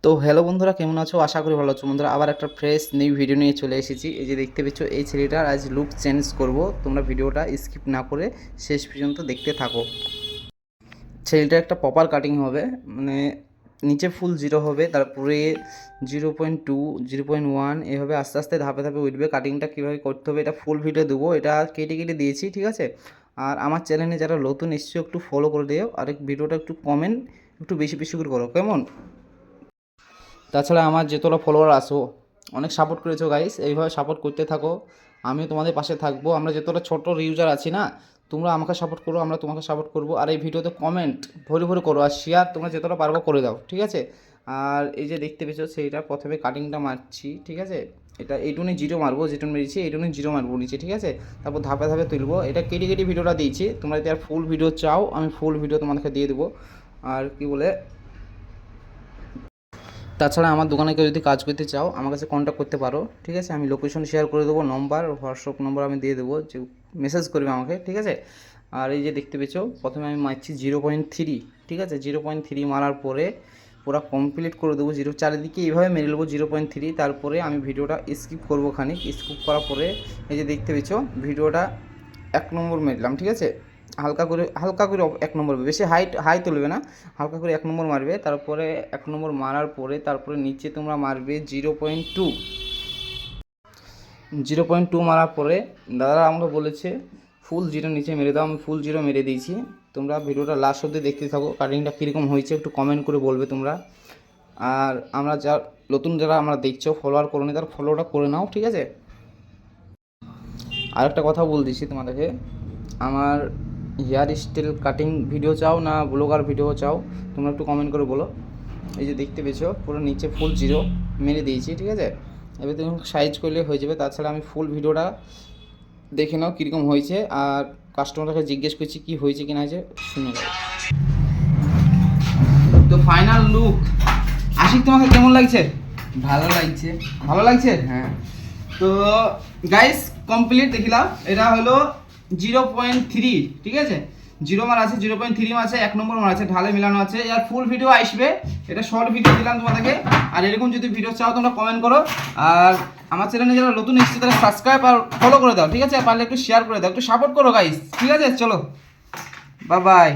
তো হ্যালো বন্ধুরা, কেমন আছো? আশা করি ভালো আছো বন্ধুরা। আবার একটা ফ্রেশ নিউ ভিডিও নিয়ে চলে এসেছি। এই যে দেখতে পেছো, এই ছেলেটার আজ লুক চেঞ্জ করব। তোমরা ভিডিওটা স্কিপ না করে শেষ পর্যন্ত দেখতে থাকো। ছেলেটার একটা প্রপার কাটিং হবে, মানে নিচে ফুল জিরো হবে, তারপরে 0.2 0.1 এভাবে আস্তে আস্তে ধাপে ধাপে উঠবে। কাটিংটা কীভাবে করতে হবে এটা ফুল ভিডিও দেবো, এটা কেটে কেটে দিয়েছি, ঠিক আছে। আর আমার চ্যানেলে যারা নতুন এসছো একটু ফলো করে দিও, আর ভিডিওটা একটু কমেন্ট একটু বেশি বেশি করে করো, কেমন? তাছাড়া আমার যেতটা ফলোয়ার আসো, অনেক সাপোর্ট করেছো গাইস, এইভাবে সাপোর্ট করতে থাকো। আমিও তোমাদের পাশে থাকবো। আমরা যতটা ছোট ইউজার আছি না, তোমরা আমাকে সাপোর্ট করো, আমরা তোমাকে সাপোর্ট করবো। আর এই ভিডিওতে কমেন্ট ভরে ভরে করো, আর শেয়ার তোমরা যতটা পারবো করে দাও, ঠিক আছে। আর এই যে দেখতে পেছো, সেইটা প্রথমে কাটিংটা মারছি, ঠিক আছে। এটা এইটুনি জিরো মারবো, যেটুন মেরেছি এইটুনি জিরো মারবো নিচে, ঠিক আছে। তারপর ধাপে ধাপে তুলবো। এটা কেটে কেটে ভিডিওটা দিয়েছি, তোমরা যদি আর ফুল ভিডিও চাও আমি ফুল ভিডিও তোমাদেরকে দিয়ে দেবো। আর কি বলে, তাছাড়া আমার দোকানে কেউ যদি কাজ করতে চাও আমার কাছে কন্ট্যাক্ট করতে পারো, ঠিক আছে। আমি লোকেশন শেয়ার করে দেবো, নম্বর হোয়াটসঅ্যাপ নম্বর আমি দিয়ে দেবো, যে মেসেজ করবে আমাকে, ঠিক আছে। আর এই যে দেখতে পেছো, প্রথমে আমি মারছি 0.3, ঠিক আছে। 0.3 মারার পরে পুরো কমপ্লিট করে দেবো, চারিদিকে এইভাবে মেরে নেবো 0.3। তারপরে আমি ভিডিওটা স্কিপ করবো, খানিক স্কিপ করার পরে এই যে দেখতে পেছো ভিডিওটা 1 নম্বর মেরলাম, ঠিক আছে। হালকা করে 1 নম্বর, বেশি হাই তুলবে না, হালকা করে 1 নম্বর মারবে। তারপরে 1 নম্বর মারার পরে তারপরে নিচে তোমরা মারবে 0.2। 0.2 মারার পরে দাদারা আমাকে বলেছে ফুল জিরো নিচে মেরে দাও, আমি ফুল জিরো মেরে দিয়েছি। তোমরা ভিডিওটা লাস্ট অবধি দেখতে থাকো, কাটিংটা কীরকম হয়েছে একটু কমেন্ট করে বলবে তোমরা। আর আমরা যারা আমরা দেখছো ফলোয়ার করো নি, তার ফলোটা করে নাও, ঠিক আছে। আরেকটা কথা বল দিচ্ছি তোমাদেরকে, আমার হেয়ার স্টাইল কাটিং ভিডিও চাও না ব্লগার ভিডিও চাও, তোমরা একটু কমেন্ট করে বলো। এই যে দেখতে পেছো পুরো নিচে ফুল জিরো মেরে দিয়েছি, ঠিক আছে। এবার তুমি সাইজ করলে হয়ে যাবে। তাছাড়া আমি ফুল ভিডিওটা দেখে নাও কীরকম হয়েছে, আর কাস্টমারকে জিজ্ঞেস করছি কী হয়েছে কি না হয়েছে, শুনে নাও। তো ফাইনাল লুক আশিক, তোমাকে কেমন লাগছে? ভালো লাগছে। ভালো লাগছে? হ্যাঁ। তো গাইস কমপ্লিট দেখিলাম, এটা হলো 0.3, ঠিক আছে। জিরো মার আছে, 0.3 মার আছে, 1 নম্বর মার আছে, ঢালে মিলানো আছে। এর ফুল ভিডিও আসবে, এটা শর্ট ভিডিও দিলাম তোমাদেরকে। আর এরকম যদি ভিডিও চাও তোমরা কমেন্ট করো। আর আমার চ্যানেলে যারা নতুন এসেছে তারা সাবস্ক্রাইব আর ফলো করে দাও, ঠিক আছে। পারলে একটু শেয়ার করে দাও, একটু সাপোর্ট করো গাইস, ঠিক আছে। চলো, বাই বাই।